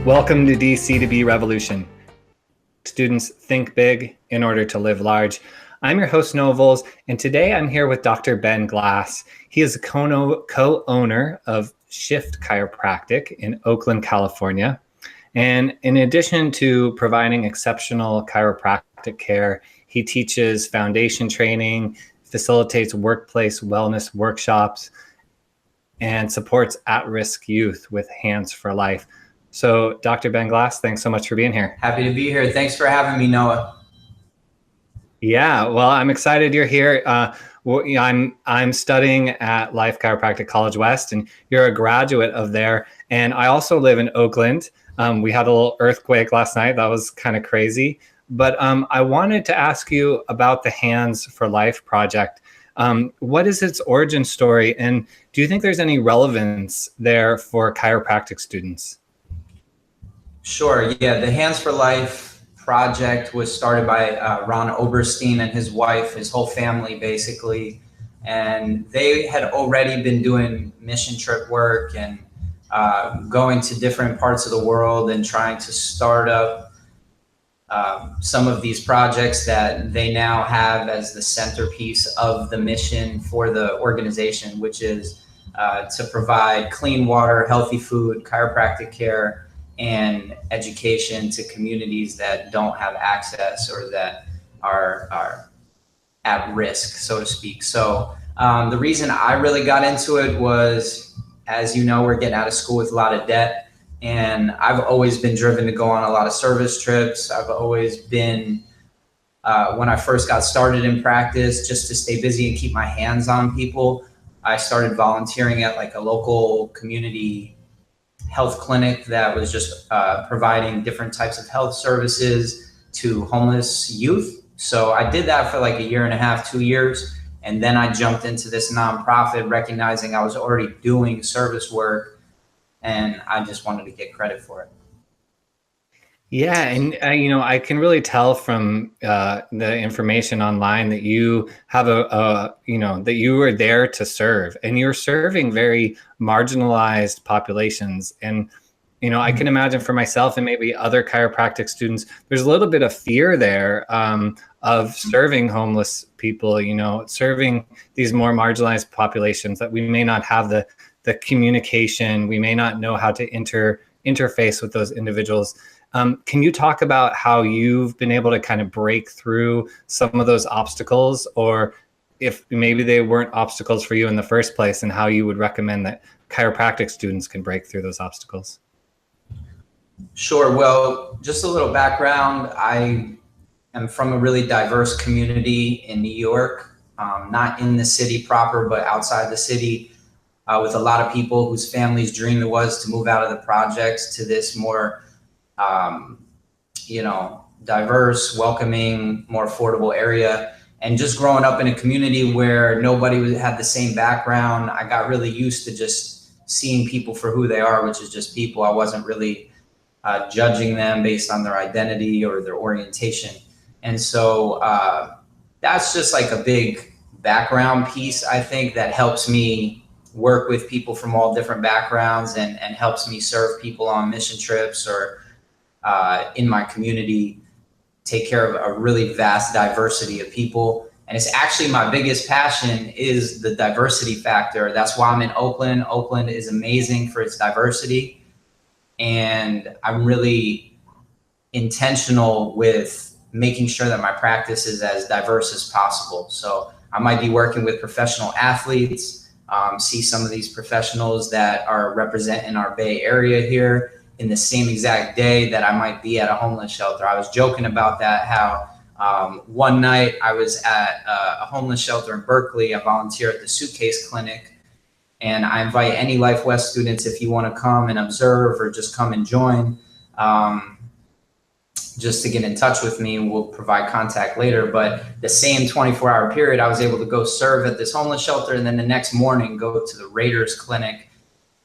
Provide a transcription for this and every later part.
Welcome to DC2B Revolution. Students think big in order to live large. I'm your host, Noah Volz, and today I'm here with Dr. Ben Glass. He is a co-owner of Shift Chiropractic in Oakland, California. And in addition to providing exceptional chiropractic care, he teaches foundation training, facilitates workplace wellness workshops, and supports at-risk youth with Hands for Life. So, Dr. Ben Glass, thanks so much for being here. Happy to be here. Thanks for having me, Noah. Yeah, well, I'm excited you're here. I'm studying at Life Chiropractic College West, and you're a graduate of there. And I also live in Oakland. We had a little earthquake last night. That was kind of crazy. But I wanted to ask you about the Hands for Life project. What is its origin story? And do you think there's any relevance there for chiropractic students? Sure. Yeah, the Hands for Life project was started by Ron Oberstein and his wife, his whole family, basically. And they had already been doing mission trip work and going to different parts of the world and trying to start up some of these projects that they now have as the centerpiece of the mission for the organization, which is to provide clean water, healthy food, chiropractic care, and education to communities that don't have access or that are at risk, so to speak. So the reason I really got into it was, as you know, we're getting out of school with a lot of debt. And I've always been driven to go on a lot of service trips. I've always been, when I first got started in practice, just to stay busy and keep my hands on people, I started volunteering at like a local community health clinic that was just providing different types of health services to homeless youth. So I did that for like a year and a half, 2 years. And then I jumped into this nonprofit, recognizing I was already doing service work, and I just wanted to get credit for it. Yeah, and I can really tell from the information online that you have that you are there to serve, and you're serving very marginalized populations. And I can imagine for myself and maybe other chiropractic students, there's a little bit of fear there of serving homeless people, serving these more marginalized populations that we may not have the communication, we may not know how to interface with those individuals. Can you talk about how you've been able to kind of break through some of those obstacles, or if maybe they weren't obstacles for you in the first place, and how you would recommend that chiropractic students can break through those obstacles? Sure. Well, just a little background. I am from a really diverse community in New York, not in the city proper, but outside the city, with a lot of people whose families' dream it was to move out of the projects to this more diverse, welcoming, more affordable area. And just growing up in a community where nobody had the same background, I got really used to just seeing people for who they are, which is just people. I wasn't really judging them based on their identity or their orientation. And so that's just like a big background piece, I think, that helps me work with people from all different backgrounds and helps me serve people on mission trips or in my community, take care of a really vast diversity of people. And it's actually my biggest passion is the diversity factor. That's why I'm in Oakland. Oakland is amazing for its diversity. And I'm really intentional with making sure that my practice is as diverse as possible. So I might be working with professional athletes, see some of these professionals that are representing our Bay Area here in the same exact day that I might be at a homeless shelter. I was joking about that, how one night I was at a homeless shelter in Berkeley. I volunteer at the suitcase clinic, and I invite any Life West students, if you want to come and observe or just come and join, just to get in touch with me. We'll provide contact later. But the same 24-hour period, I was able to go serve at this homeless shelter, and then the next morning go to the Raiders clinic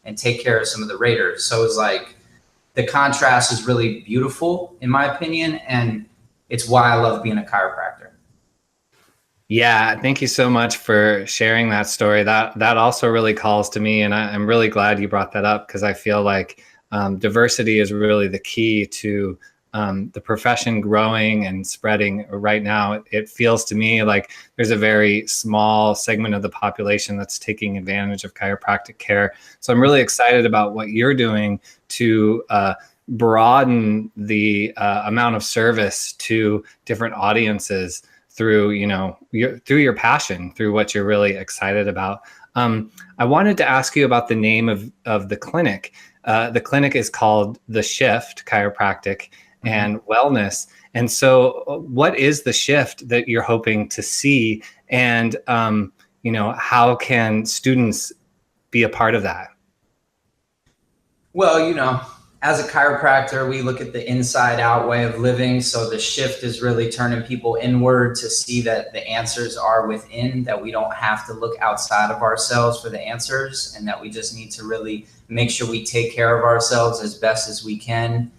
and take care of some of the Raiders. So it was like, the contrast is really beautiful, in my opinion, and it's why I love being a chiropractor. Yeah, thank you so much for sharing that story. That also really calls to me, and I'm really glad you brought that up, because I feel like diversity is really the key to the profession growing and spreading. Right now, it feels to me like there's a very small segment of the population that's taking advantage of chiropractic care. So I'm really excited about what you're doing to broaden the amount of service to different audiences through, through your passion, through what you're really excited about. I wanted to ask you about the name of the clinic. The clinic is called the Shift Chiropractic and Wellness. And so what is the shift that you're hoping to see? And, how can students be a part of that? Well, as a chiropractor, we look at the inside out way of living. So the shift is really turning people inward to see that the answers are within, that we don't have to look outside of ourselves for the answers, and that we just need to really make sure we take care of ourselves as best as we can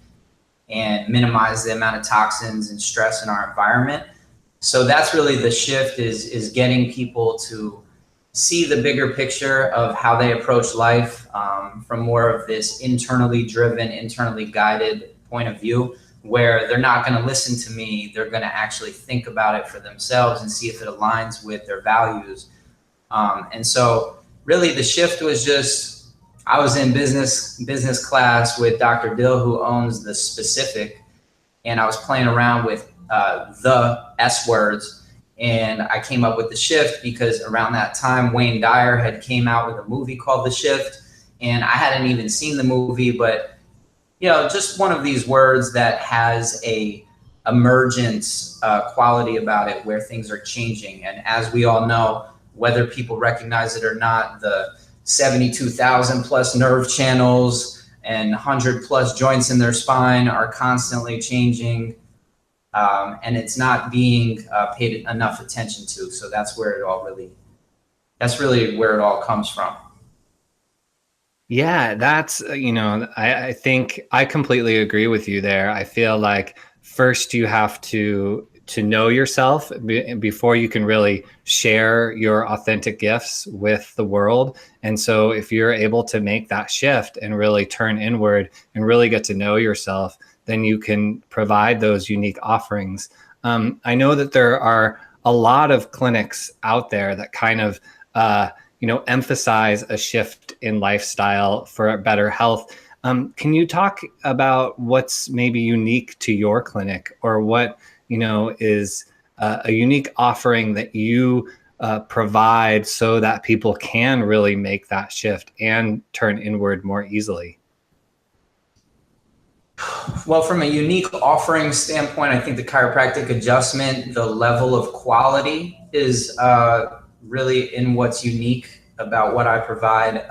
and minimize the amount of toxins and stress in our environment. So that's really the shift, is getting people to see the bigger picture of how they approach life from more of this internally driven, internally guided point of view, where they're not going to listen to me. They're going to actually think about it for themselves and see if it aligns with their values. And so really the shift was just, I was in business class with Dr. Dill, who owns the Specific, and I was playing around with the S words. And I came up with the shift because around that time, Wayne Dyer had came out with a movie called The Shift. And I hadn't even seen the movie, but, just one of these words that has a emergence quality about it, where things are changing. And as we all know, whether people recognize it or not, the 72,000 plus nerve channels and 100 plus joints in their spine are constantly changing. And it's not being paid enough attention to. So that's really where it all comes from. Yeah, that's, I think I completely agree with you there. I feel like first you have to know yourself before you can really share your authentic gifts with the world. And so if you're able to make that shift and really turn inward and really get to know yourself, then you can provide those unique offerings. I know that there are a lot of clinics out there that kind of, emphasize a shift in lifestyle for better health. Can you talk about what's maybe unique to your clinic, or what, is a unique offering that you provide so that people can really make that shift and turn inward more easily? Well, from a unique offering standpoint, I think the chiropractic adjustment, the level of quality is really in what's unique about what I provide.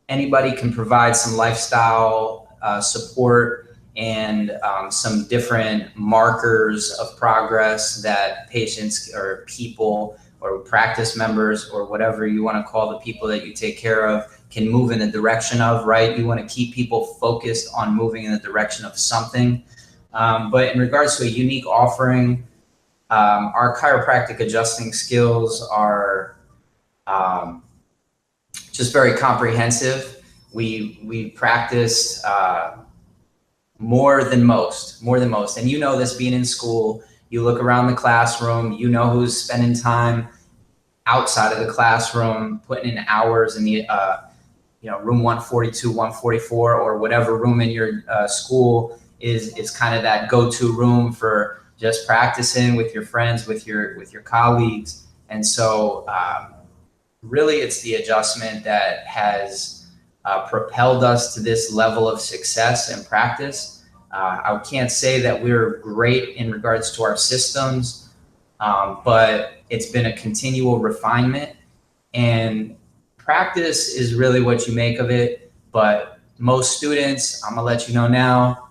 Anybody can provide some lifestyle support and some different markers of progress that patients or people or practice members or whatever you want to call the people that you take care of can move in the direction of, right? You want to keep people focused on moving in the direction of something. But in regards to a unique offering, our chiropractic adjusting skills are just very comprehensive. We practice more than most. And you know this, being in school, you look around the classroom, you know who's spending time outside of the classroom, putting in hours in the room 142, 144, or whatever room in your school is kind of that go-to room for just practicing with your friends, with your colleagues. And so really it's the adjustment that has propelled us to this level of success and practice. I can't say that we're great in regards to our systems, but it's been a continual refinement, and practice is really what you make of it. But most students, I'm gonna let you know now,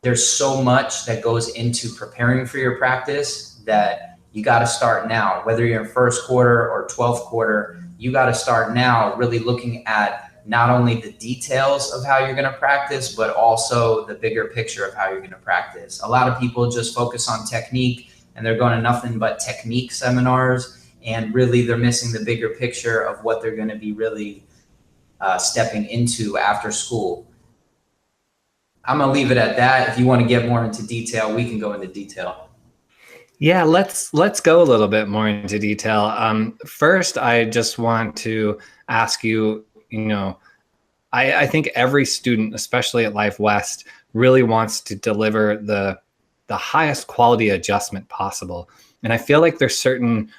there's so much that goes into preparing for your practice that you got to start now. Whether you're in first quarter or 12th quarter, you got to start now really looking at not only the details of how you're going to practice, but also the bigger picture of how you're going to practice. A lot of people just focus on technique and they're going to nothing but technique seminars, and really they're missing the bigger picture of what they're going to be really stepping into after school. I'm going to leave it at that. If you want to get more into detail, we can go into detail. Yeah, let's go a little bit more into detail. First, I just want to ask you, I think every student, especially at Life West, really wants to deliver the highest quality adjustment possible. And I feel like there's certain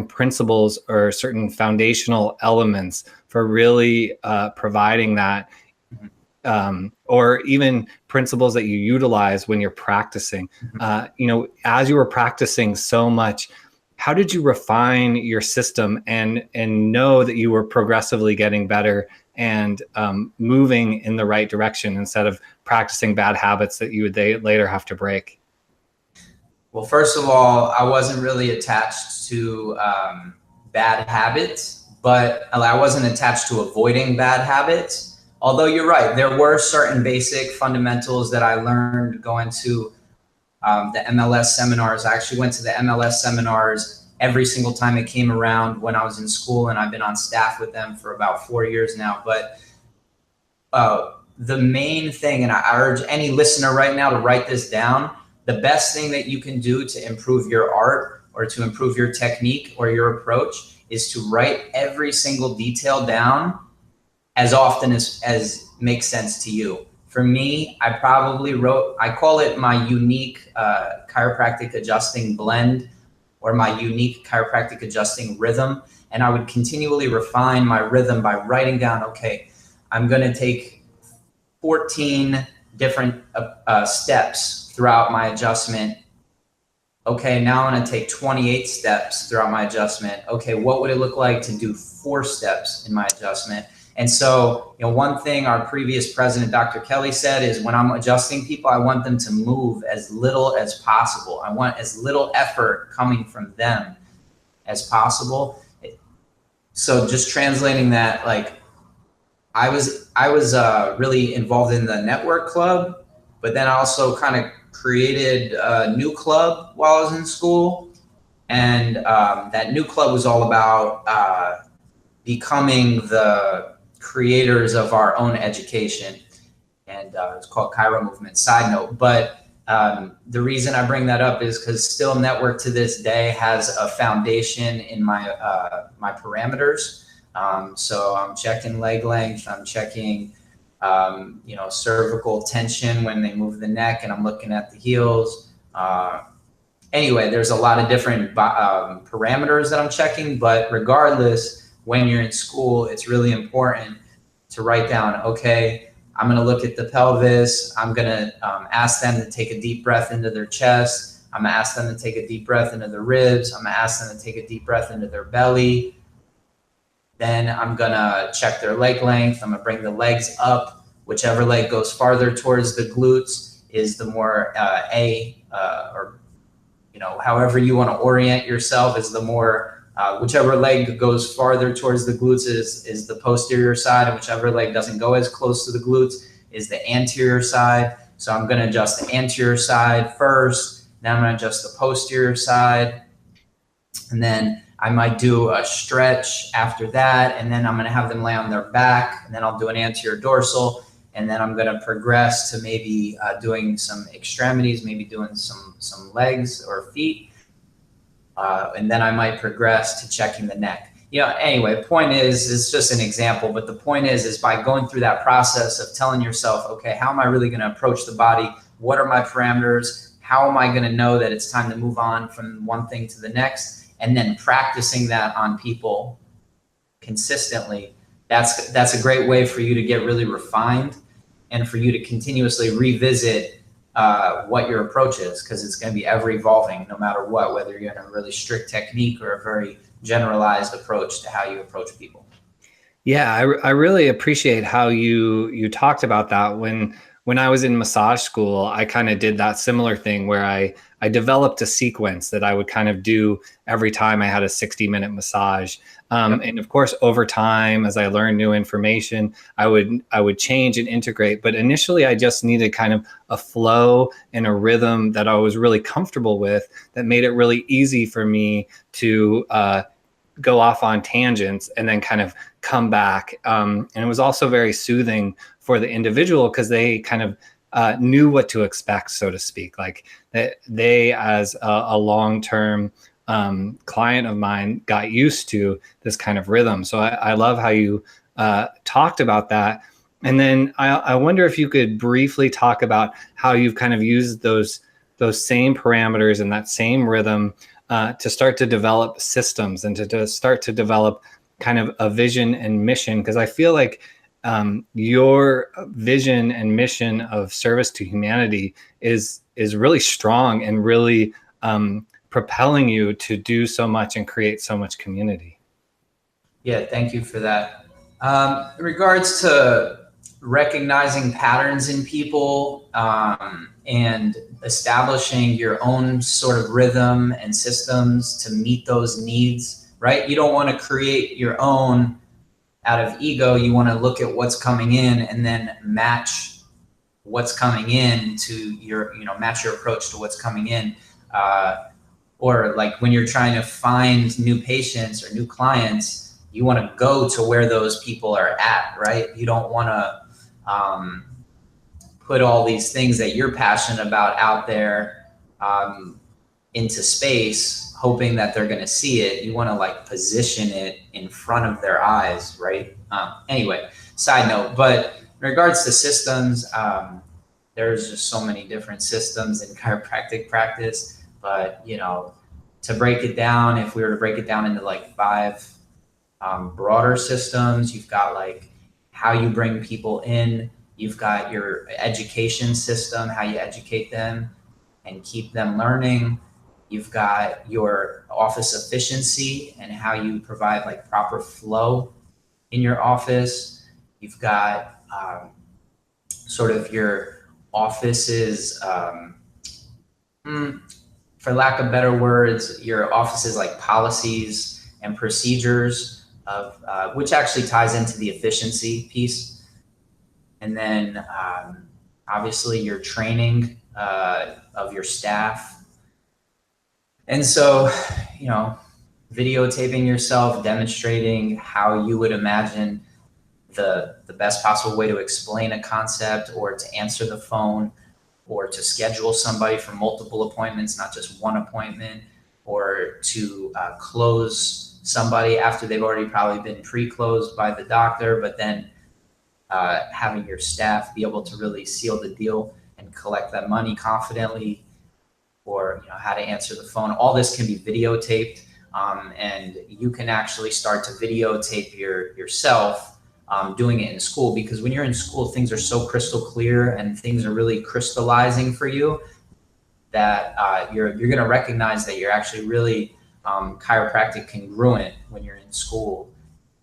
principles or certain foundational elements for really providing that, or even principles that you utilize when you're practicing. As you were practicing so much, how did you refine your system and know that you were progressively getting better and moving in the right direction instead of practicing bad habits that you would later have to break? Well, first of all, I wasn't really attached to bad habits, but I wasn't attached to avoiding bad habits. Although you're right, there were certain basic fundamentals that I learned going to the MLS seminars. I actually went to the MLS seminars every single time it came around when I was in school, and I've been on staff with them for about 4 years now. But the main thing, and I urge any listener right now to write this down, the best thing that you can do to improve your art or to improve your technique or your approach is to write every single detail down as often as makes sense to you. For me, I call it my unique chiropractic adjusting blend, or my unique chiropractic adjusting rhythm. And I would continually refine my rhythm by writing down, okay, I'm going to take 14 different steps throughout my adjustment. Okay, now I'm going to take 28 steps throughout my adjustment. Okay, what would it look like to do 4 steps in my adjustment? And so, one thing our previous president, Dr. Kelly, said is when I'm adjusting people, I want them to move as little as possible. I want as little effort coming from them as possible. So just translating that, like I was really involved in the network club, but then I also kind of created a new club while I was in school. And that new club was all about becoming the creators of our own education, and it's called Chiro Movement. Side note, but the reason I bring that up is because still Network to this day has a foundation in my my parameters. So I'm checking leg length, I'm checking cervical tension when they move the neck, and I'm looking at the heels. Anyway, there's a lot of different parameters that I'm checking, but regardless, when you're in school, it's really important to write down, okay, I'm going to look at the pelvis. I'm going to ask them to take a deep breath into their chest. I'm going to ask them to take a deep breath into their ribs. I'm going to ask them to take a deep breath into their belly. Then I'm going to check their leg length. I'm going to bring the legs up. Whichever leg goes farther towards the glutes is the more or however you want to orient yourself is the more. Whichever leg goes farther towards the glutes is the posterior side, and whichever leg doesn't go as close to the glutes is the anterior side. So I'm going to adjust the anterior side first, then I'm going to adjust the posterior side, and then I might do a stretch after that, and then I'm going to have them lay on their back, and then I'll do an anterior dorsal, and then I'm going to progress to maybe doing some extremities, maybe doing some legs or feet. And then I might progress to checking the neck. Anyway, point is, it's just an example, but the point is by going through that process of telling yourself, okay, how am I really going to approach the body? What are my parameters? How am I going to know that it's time to move on from one thing to the next? And then practicing that on people consistently. That's a great way for you to get really refined and for you to continuously revisit what your approach is, because it's going to be ever evolving no matter what, whether you're in a really strict technique or a very generalized approach to how you approach people. Yeah, I really appreciate how you talked about that. When I was in massage school, I kind of did that similar thing where I developed a sequence that I would kind of do every time I had a 60-minute massage. And of course, over time, as I learned new information, I would change and integrate. But initially, I just needed kind of a flow and a rhythm that I was really comfortable with, that made it really easy for me to go off on tangents and then kind of come back. And it was also very soothing for the individual because they kind of knew what to expect, so to speak. Like they as a long-term client of mine, got used to this kind of rhythm. So I love how you talked about that. And then I wonder if you could briefly talk about how you've kind of used those same parameters and that same rhythm to start to develop systems and to start to develop kind of a vision and mission. Because I feel like your vision and mission of service to humanity is really strong and really propelling you to do so much and create so much community. Yeah, thank you for that. In regards to recognizing patterns in people and establishing your own sort of rhythm and systems to meet those needs, right? You don't want to create your own out of ego. You want to look at what's coming in and then match what's coming in to your, match your approach to what's coming in. Or like when you're trying to find new patients or new clients, you want to go to where those people are at, right? You don't want to put all these things that you're passionate about out there into space, hoping that they're going to see it. You want to like position it in front of their eyes, right? Anyway, side note, but in regards to systems, there's just so many different systems in chiropractic practice, but to break it down, if we were to break it down into like 5 broader systems, you've got like how you bring people in, you've got your education system, how you educate them and keep them learning. You've got your office efficiency and how you provide like proper flow in your office. You've got sort of your office's, for lack of better words, your office's like policies and procedures of which actually ties into the efficiency piece. And then obviously your training of your staff. And so, videotaping yourself, demonstrating how you would imagine the best possible way to explain a concept or to answer the phone or to schedule somebody for multiple appointments, not just one appointment, or to close somebody after they've already probably been pre-closed by the doctor, but then having your staff be able to really seal the deal and collect that money confidently, or how to answer the phone. All this can be videotaped, and you can actually start to videotape yourself doing it in school, because when you're in school, things are so crystal clear and things are really crystallizing for you that you're going to recognize that you're actually really chiropractic congruent when you're in school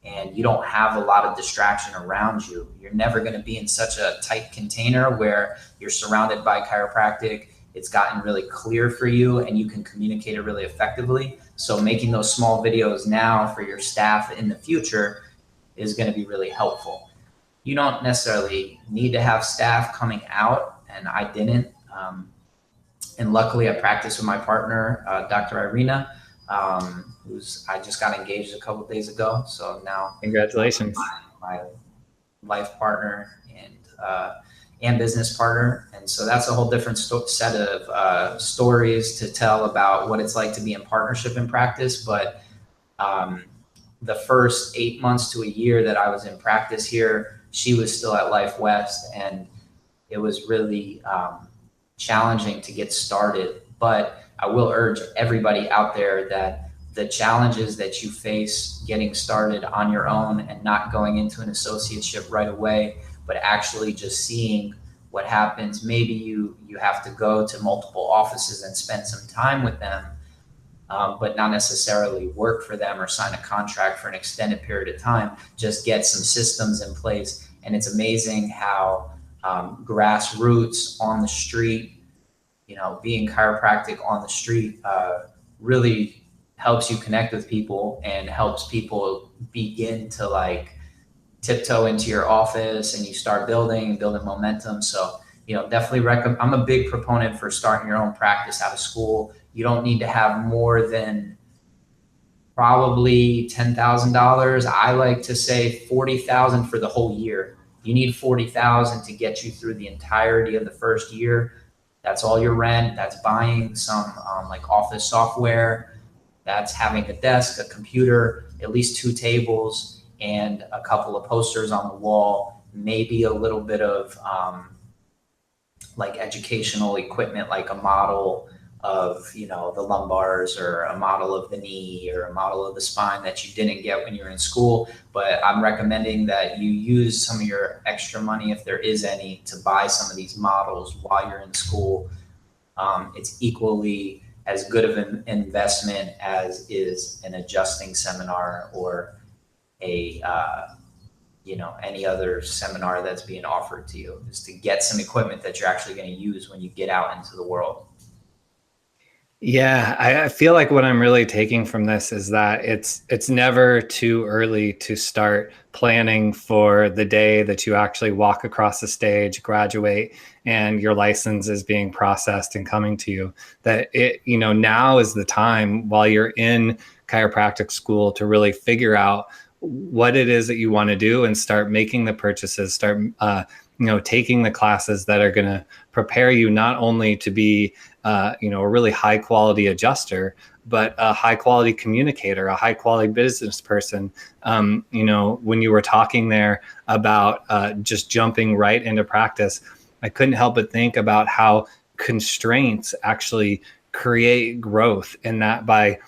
and you don't have a lot of distraction around you. You're never going to be in such a tight container where you're surrounded by chiropractic. It's gotten really clear for you and you can communicate it really effectively. So making those small videos now for your staff in the future is going to be really helpful. You don't necessarily need to have staff coming out, and I didn't. And luckily I practiced with my partner, Dr. Irina, I just got engaged a couple of days ago. So now Congratulations. My life partner and business partner. And so that's a whole different set of stories to tell about what it's like to be in partnership in practice. But the first 8 months to a year that I was in practice here, she was still at Life West, and it was really challenging to get started. But I will urge everybody out there that the challenges that you face getting started on your own and not going into an associateship right away, but actually just seeing what happens. Maybe you have to go to multiple offices and spend some time with them, but not necessarily work for them or sign a contract for an extended period of time. Just get some systems in place. And it's amazing how grassroots on the street, being chiropractic on the street really helps you connect with people and helps people begin to like tiptoe into your office, and you start building momentum. So, definitely I'm a big proponent for starting your own practice out of school. You don't need to have more than probably $10,000. I like to say $40,000 for the whole year. You need 40,000 to get you through the entirety of the first year. That's all your rent. That's buying some like office software. That's having a desk, a computer, at least 2 tables, and a couple of posters on the wall, maybe a little bit of like educational equipment, like a model of, you know, the lumbars, or a model of the knee, or a model of the spine that you didn't get when you were in school. But I'm recommending that you use some of your extra money, if there is any, to buy some of these models while you're in school. It's equally as good of an investment as is an adjusting seminar, or a you know, any other seminar that's being offered to you, is to get some equipment that you're actually going to use when you get out into the world. Yeah, I feel like what I'm really taking from this is that it's never too early to start planning for the day that you actually walk across the stage, graduate, and your license is being processed and coming to you. That it, you know, now is the time while you're in chiropractic school to really figure out what it is that you want to do and start making the purchases, start you know, taking the classes that are going to prepare you not only to be you know, a really high quality adjuster, but a high quality communicator, a high quality business person. You know, when you were talking there about just jumping right into practice, I couldn't help but think about how constraints actually create growth, and that by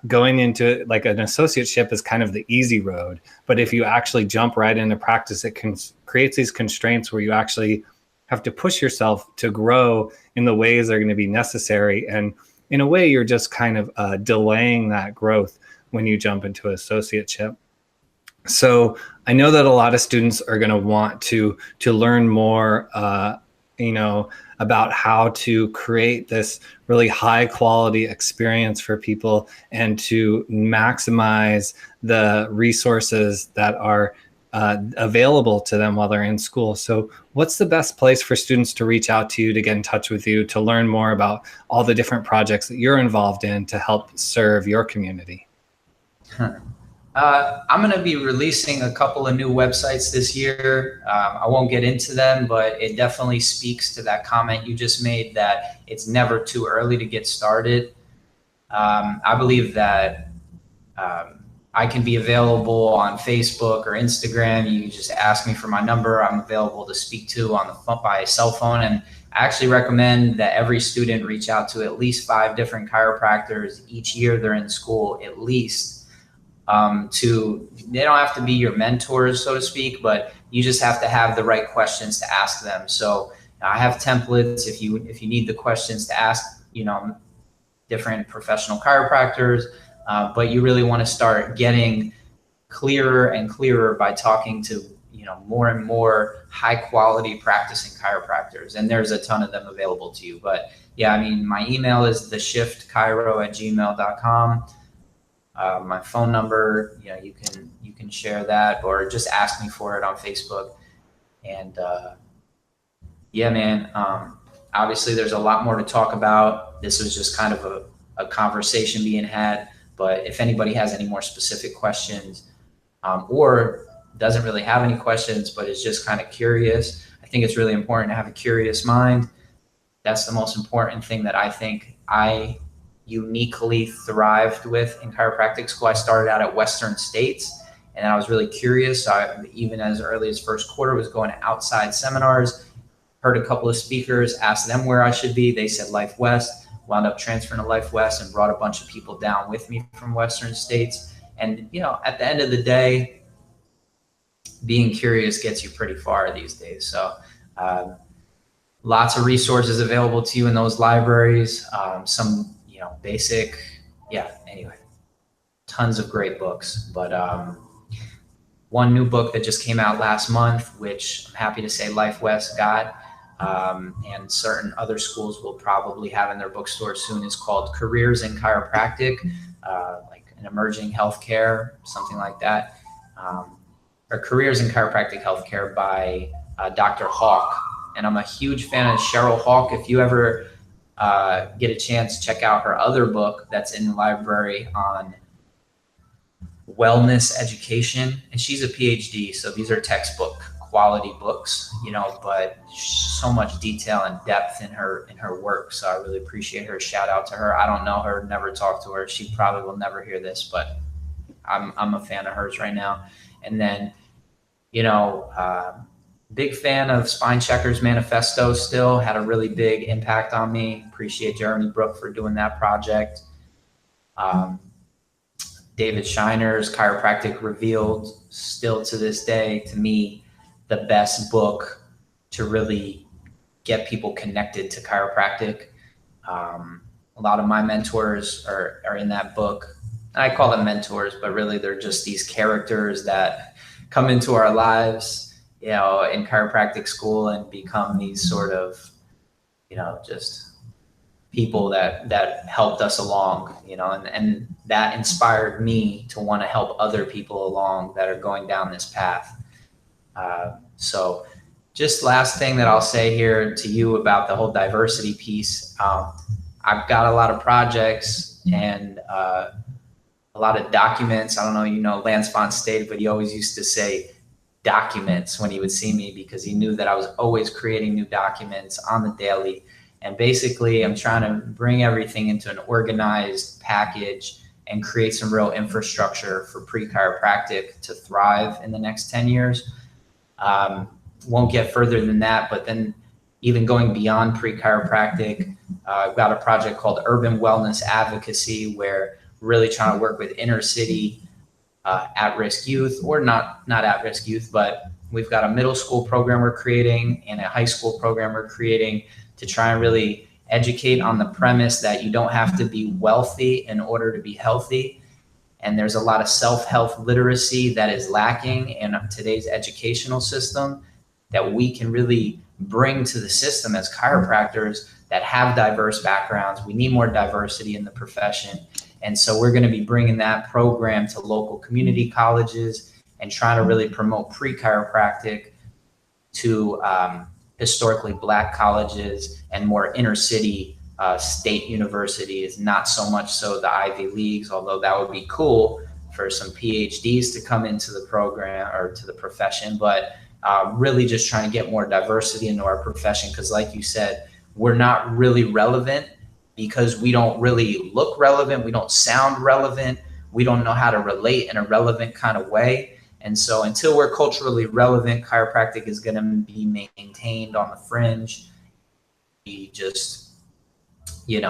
going into like an associateship is kind of the easy road. But if you actually jump right into practice, it creates these constraints where you actually have to push yourself to grow in the ways that are going to be necessary. And in a way, you're just kind of delaying that growth when you jump into associateship. So I know that a lot of students are going to want to learn more, you know, about how to create this really high quality experience for people and to maximize the resources that are available to them while they're in school. So what's the best place for students to reach out to you, to get in touch with you, to learn more about all the different projects that you're involved in to help serve your community? I'm going to be releasing a couple of new websites this year. I won't get into them, but it definitely speaks to that comment you just made, that it's never too early to get started. I believe that I can be available on Facebook or Instagram. You can just ask me for my number. I'm available to speak to on the phone, by cell phone. And I actually recommend that every student reach out to at least 5 different chiropractors each year they're in school, at least. They don't have to be your mentors, so to speak, but you just have to have the right questions to ask them. So I have templates if you need the questions to ask, you know, different professional chiropractors, but you really want to start getting clearer and clearer by talking to, you know, more and more high quality practicing chiropractors. And there's a ton of them available to you. But yeah, I mean, my email is theshiftchiro@gmail.com. My phone number, you know, you can share that, or just ask me for it on Facebook. And yeah, man, obviously there's a lot more to talk about. This was just kind of a conversation being had, but if anybody has any more specific questions, or doesn't really have any questions, but is just kind of curious, I think it's really important to have a curious mind. That's the most important thing that I think I uniquely thrived with in chiropractic school. I started out at Western States, and I was really curious. I, even as early as first quarter, was going to outside seminars, heard a couple of speakers, asked them where I should be. They said Life West, wound up transferring to Life West and brought a bunch of people down with me from Western States. And, you know, at the end of the day, being curious gets you pretty far these days. So lots of resources available to you in those libraries. Some, you know, basic, yeah, anyway, tons of great books. But one new book that just came out last month, which I'm happy to say Life West got, and certain other schools will probably have in their bookstore soon, is called Careers in Chiropractic, like an emerging healthcare, something like that, or Careers in Chiropractic Healthcare by Dr. Hawk. And I'm a huge fan of Cheryl Hawk. If you ever get a chance, check out her other book that's in the library on wellness education. And she's a PhD, so these are textbook quality books, but so much detail and depth in her work. So I really appreciate her. Shout out to her. I don't know her, never talked to her. She probably will never hear this, but I'm a fan of hers right now. And then, big fan of Spine Checkers Manifesto still, had a really big impact on me. Appreciate Jeremy Brook for doing that project. David Shiner's Chiropractic Revealed, still to this day, to me, the best book to really get people connected to chiropractic. A lot of my mentors are in that book. I call them mentors, but really they're just these characters that come into our lives, in chiropractic school and become these sort of, just people that helped us along, and that inspired me to want to help other people along that are going down this path. So just last thing that I'll say here to you about the whole diversity piece. I've got a lot of projects and a lot of documents. I don't know, Lance Von Stade, but he always used to say documents when he would see me, because he knew that I was always creating new documents on the daily. And basically, I'm trying to bring everything into an organized package and create some real infrastructure for pre-chiropractic to thrive in the next 10 years. Won't get further than that, but then even going beyond pre-chiropractic, I've got a project called Urban Wellness Advocacy, where we're really trying to work with inner city at-risk youth, or not at-risk youth, but we've got a middle school program we're creating and a high school program we're creating to try and really educate on the premise that you don't have to be wealthy in order to be healthy. And there's a lot of self-health literacy that is lacking in today's educational system that we can really bring to the system as chiropractors that have diverse backgrounds. We need more diversity in the profession. And so we're going to be bringing that program to local community colleges and trying to really promote pre-chiropractic to historically Black colleges and more inner city state universities, not so much so the Ivy Leagues, although that would be cool for some PhDs to come into the program or to the profession, but really just trying to get more diversity into our profession. Because like you said, we're not really relevant because we don't really look relevant. We don't sound relevant. We don't know how to relate in a relevant kind of way. And so until we're culturally relevant, chiropractic is going to be maintained on the fringe. We just, in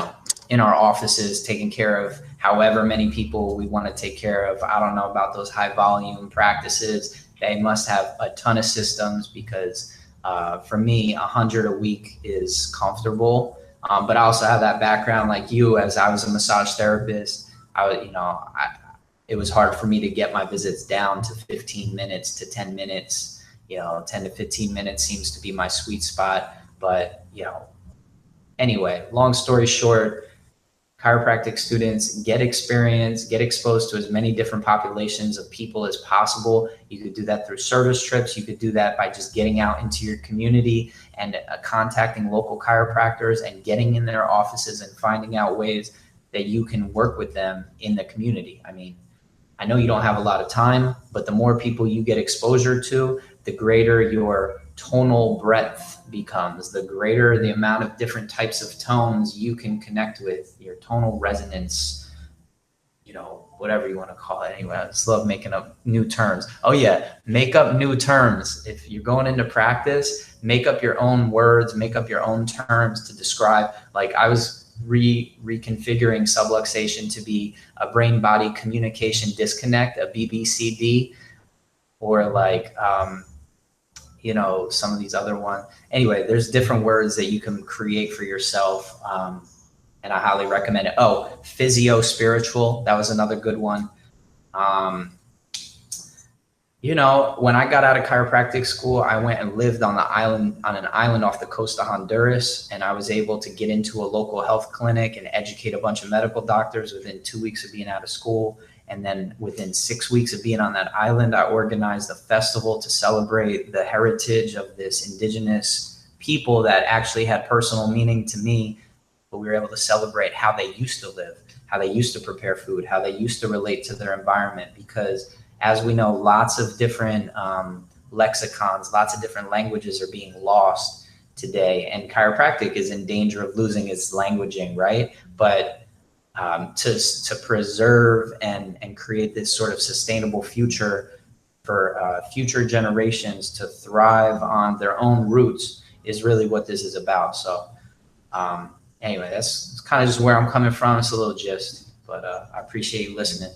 our offices, taking care of however many people we want to take care of. I don't know about those high volume practices. They must have a ton of systems, because for me, 100 a week is comfortable. But I also have that background like you, as I was a massage therapist. It was hard for me to get my visits down to 15 minutes to 10 minutes. 10 to 15 minutes seems to be my sweet spot. But, anyway, long story short, chiropractic students get experience, get exposed to as many different populations of people as possible. You could do that through service trips. You could do that by just getting out into your community and contacting local chiropractors and getting in their offices and finding out ways that you can work with them in the community. I mean, I know you don't have a lot of time, but the more people you get exposure to, the greater your tonal breadth becomes, the greater the amount of different types of tones you can connect with, your tonal resonance, whatever you want to call it. Anyway, I just love making up new terms. Oh yeah, make up new terms. If you're going into practice, make up your own words, make up your own terms to describe. Like I was reconfiguring subluxation to be a brain-body communication disconnect, a BBCD, or like, some of these other ones. Anyway, there's different words that you can create for yourself. And I highly recommend it. Oh, physio spiritual. That was another good one. When I got out of chiropractic school, I went and lived on an island off the coast of Honduras. And I was able to get into a local health clinic and educate a bunch of medical doctors within 2 weeks of being out of school. And then within 6 weeks of being on that island, I organized a festival to celebrate the heritage of this indigenous people that actually had personal meaning to me. But we were able to celebrate how they used to live, how they used to prepare food, how they used to relate to their environment. Because as we know, lots of different lexicons, lots of different languages are being lost today, and chiropractic is in danger of losing its languaging, right? But to preserve and create this sort of sustainable future for future generations to thrive on their own roots is really what this is about. So anyway, that's kind of just where I'm coming from. It's a little gist, but I appreciate you listening.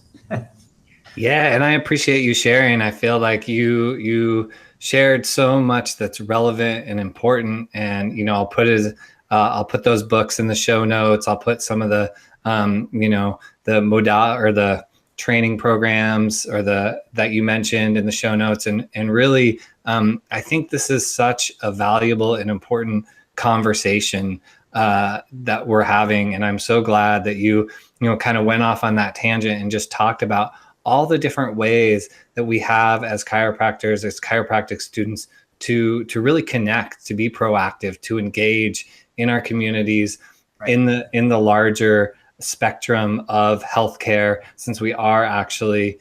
Yeah, and I appreciate you sharing. I feel like you shared so much that's relevant and important. And I'll put those books in the show notes. I'll put some of the the modal or the training programs or that you mentioned in the show notes. And really, I think this is such a valuable and important conversation that we're having. And I'm so glad that you kind of went off on that tangent and just talked about all the different ways that we have as chiropractors, as chiropractic students, to really connect, to be proactive, to engage in our communities, right, in the larger spectrum of healthcare, since we are actually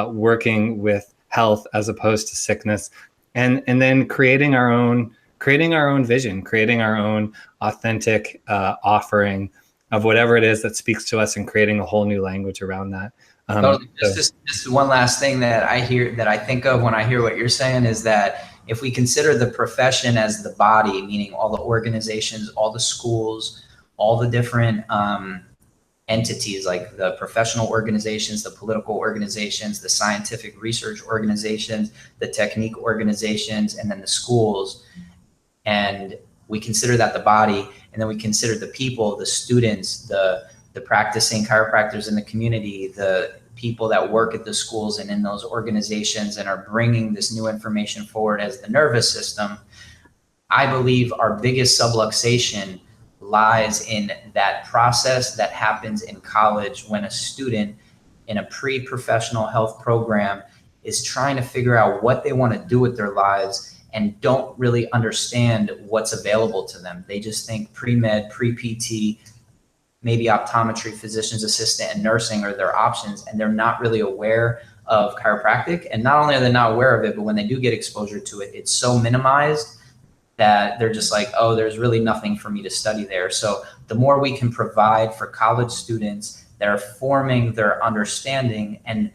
working with health as opposed to sickness, and then creating our own vision, creating our own authentic offering of whatever it is that speaks to us, and creating a whole new language around that. Totally. Just one last thing that I think of when I hear what you're saying is that if we consider the profession as the body, meaning all the organizations, all the schools, all the different entities, like the professional organizations, the political organizations, the scientific research organizations, the technique organizations, and then the schools, and we consider that the body, and then we consider the people, the students, the practicing chiropractors in the community, the people that work at the schools and in those organizations and are bringing this new information forward as the nervous system. I believe our biggest subluxation lies in that process that happens in college when a student in a pre-professional health program is trying to figure out what they want to do with their lives and don't really understand what's available to them. They just think pre-med, pre-PT, maybe optometry, physician's assistant, and nursing are their options, and they're not really aware of chiropractic. And not only are they not aware of it, but when they do get exposure to it, it's so minimized that they're just like, oh, there's really nothing for me to study there. So the more we can provide for college students that are forming their understanding and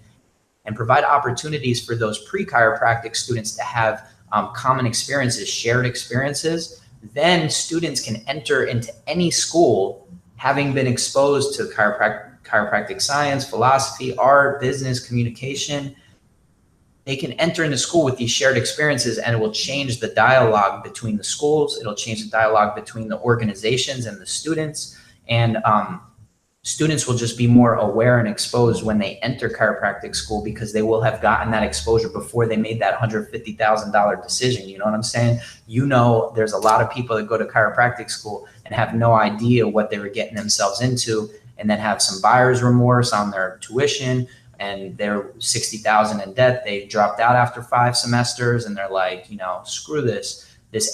provide opportunities for those pre-chiropractic students to have common experiences, shared experiences, then students can enter into any school having been exposed to chiropractic science, philosophy, art, business, communication. They can enter into school with these shared experiences, and it will change the dialogue between the schools. It'll change the dialogue between the organizations and the students. And students will just be more aware and exposed when they enter chiropractic school, because they will have gotten that exposure before they made that $150,000 decision. You know what I'm saying? There's a lot of people that go to chiropractic school and have no idea what they were getting themselves into, and then have some buyer's remorse on their tuition, and they're $60,000 in debt. They dropped out after 5 semesters, and they're like, screw this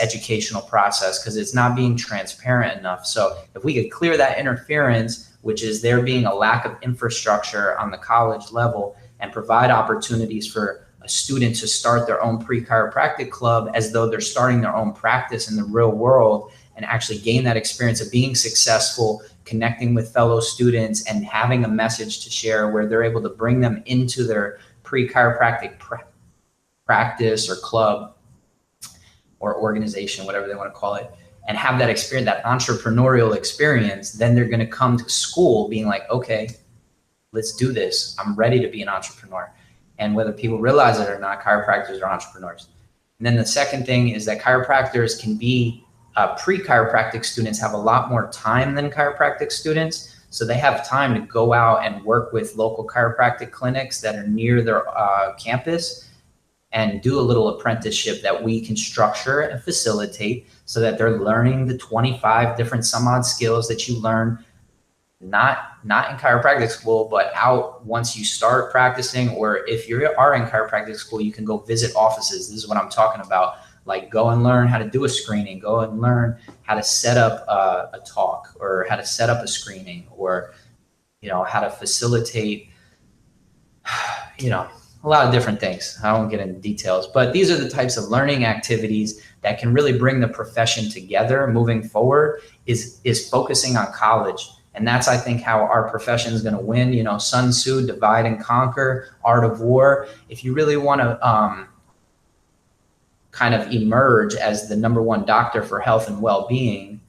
educational process, because it's not being transparent enough. So if we could clear that interference, which is there being a lack of infrastructure on the college level, and provide opportunities for a student to start their own pre-chiropractic club as though they're starting their own practice in the real world, and actually gain that experience of being successful, connecting with fellow students, and having a message to share where they're able to bring them into their pre-chiropractic practice or club or organization, whatever they want to call it, and have that experience, that entrepreneurial experience. Then they're going to come to school being like, okay, let's do this. I'm ready to be an entrepreneur. And whether people realize it or not, chiropractors are entrepreneurs. And then the second thing is that chiropractors can be pre-chiropractic students have a lot more time than chiropractic students. So they have time to go out and work with local chiropractic clinics that are near their campus and do a little apprenticeship that we can structure and facilitate, so that they're learning the 25 different some odd skills that you learn, not in chiropractic school, but out once you start practicing. Or if you are in chiropractic school, you can go visit offices. This is what I'm talking about. Like, go and learn how to do a screening, go and learn how to set up a talk, or how to set up a screening, or, how to facilitate, a lot of different things. I won't get into details, but these are the types of learning activities that can really bring the profession together moving forward, is focusing on college. And that's, I think, how our profession is going to win. You know, Sun Tzu, divide and conquer, art of war. If you really want to kind of emerge as the #1 doctor for health and well-being,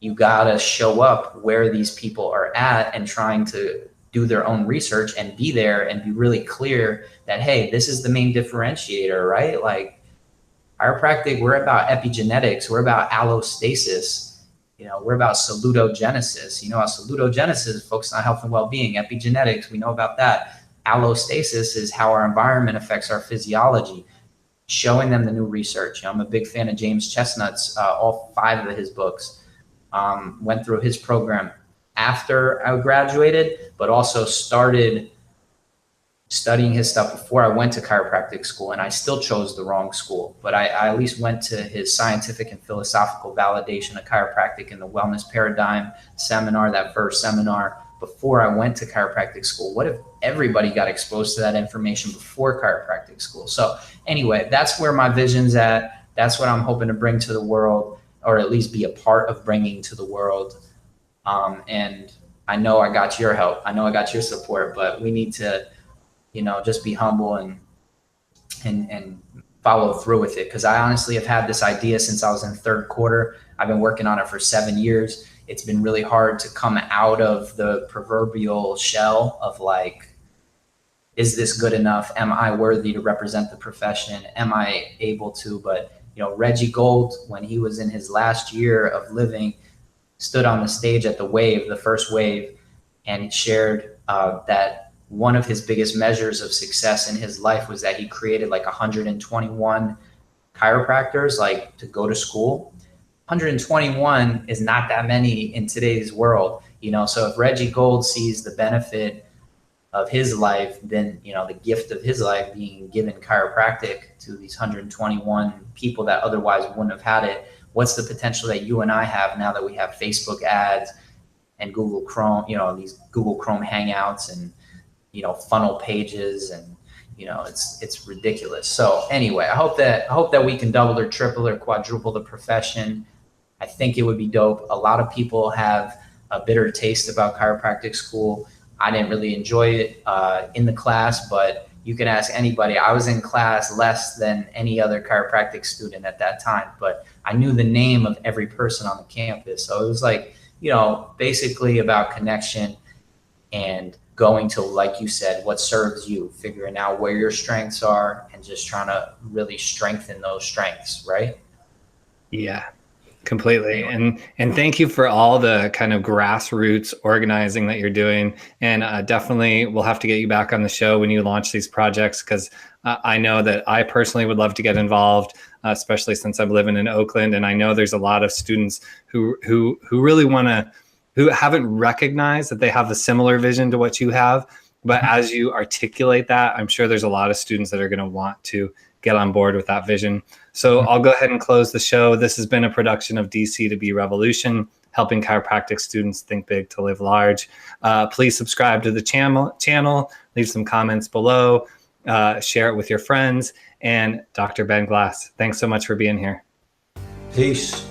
you got to show up where these people are at and trying to do their own research and be there and be really clear that, hey, this is the main differentiator, right? Like chiropractic, we're about epigenetics, we're about allostasis, you know, we're about salutogenesis. You know, salutogenesis is focused on health and well-being. Epigenetics, we know about that. Allostasis is how our environment affects our physiology. Showing them the new research. You know, I'm a big fan of James Chestnut's, all 5 of his books. Went through his program after I graduated, but also started studying his stuff before I went to chiropractic school, and I still chose the wrong school. But I at least went to his scientific and philosophical validation of chiropractic and the wellness paradigm seminar, that first seminar, before I went to chiropractic school. What if everybody got exposed to that information before chiropractic school? So anyway, that's where my vision's at. That's what I'm hoping to bring to the world, or at least be a part of bringing to the world. And I know I got your help. I know I got your support, but we need to, you know, just be humble and follow through with it. Because I honestly have had this idea since I was in 3rd quarter. I've been working on it for 7 years. It's been really hard to come out of the proverbial shell of like, is this good enough? Am I worthy to represent the profession? Am I able to? But, you know, Reggie Gold, when he was in his last year of living, stood on the stage at the Wave, the first Wave, and shared that one of his biggest measures of success in his life was that he created like 121 chiropractors, like, to go to school. 121 is not that many in today's world, you know. So if Reggie Gold sees the benefit of his life, then, you know, the gift of his life being given chiropractic to these 121 people that otherwise wouldn't have had it, what's the potential that you and I have now that we have Facebook ads and Google Chrome, you know, these Google Chrome Hangouts and, you know, funnel pages, and, you know, it's ridiculous. So anyway, I hope that we can double or triple or quadruple the profession. I think it would be dope. A lot of people have a bitter taste about chiropractic school. I didn't really enjoy it in the class, but you can ask anybody. I was in class less than any other chiropractic student at that time, but I knew the name of every person on the campus. So it was like, you know, basically about connection and going to, like you said, what serves you, figuring out where your strengths are and just trying to really strengthen those strengths, right? Yeah. Completely. And thank you for all the kind of grassroots organizing that you're doing. And definitely we'll have to get you back on the show when you launch these projects, because I know that I personally would love to get involved, especially since I'm living in Oakland. And I know there's a lot of students who really want to, who haven't recognized that they have a similar vision to what you have. But as you articulate that, I'm sure there's a lot of students that are going to want to get on board with that vision. So I'll go ahead and close the show. This has been a production of DC to Be Revolution, helping chiropractic students think big to live large. Please subscribe to the channel, leave some comments below, share it with your friends. And Dr. Ben Glass, thanks so much for being here. Peace.